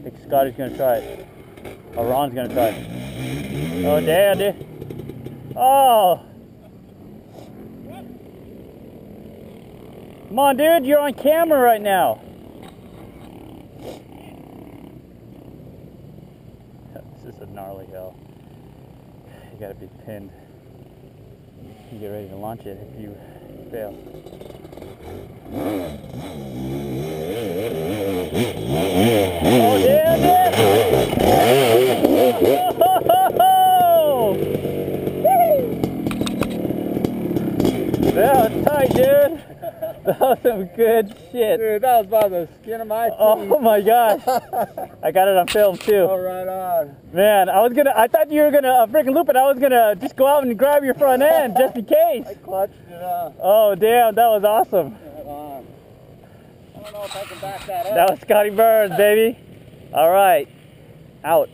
I think Scotty's gonna try it. Oh, Ron's gonna try it. Oh, damn, dude. Oh! Come on, dude, you're on camera right now. This is a gnarly hill. You gotta be pinned. You get ready to launch it if you fail. Oh, damn it! That was tight, dude. That was some good shit. Dude, that was by the skin of my teeth. Oh my gosh. I got it on film too. Oh, right on. Man, I thought you were gonna freaking loop it. I was gonna just go out and grab your front end just in case. I clutched it up. Oh damn, that was awesome. Right on. I don't know if I can back that up. That was Scotty Burns, baby. All right, out.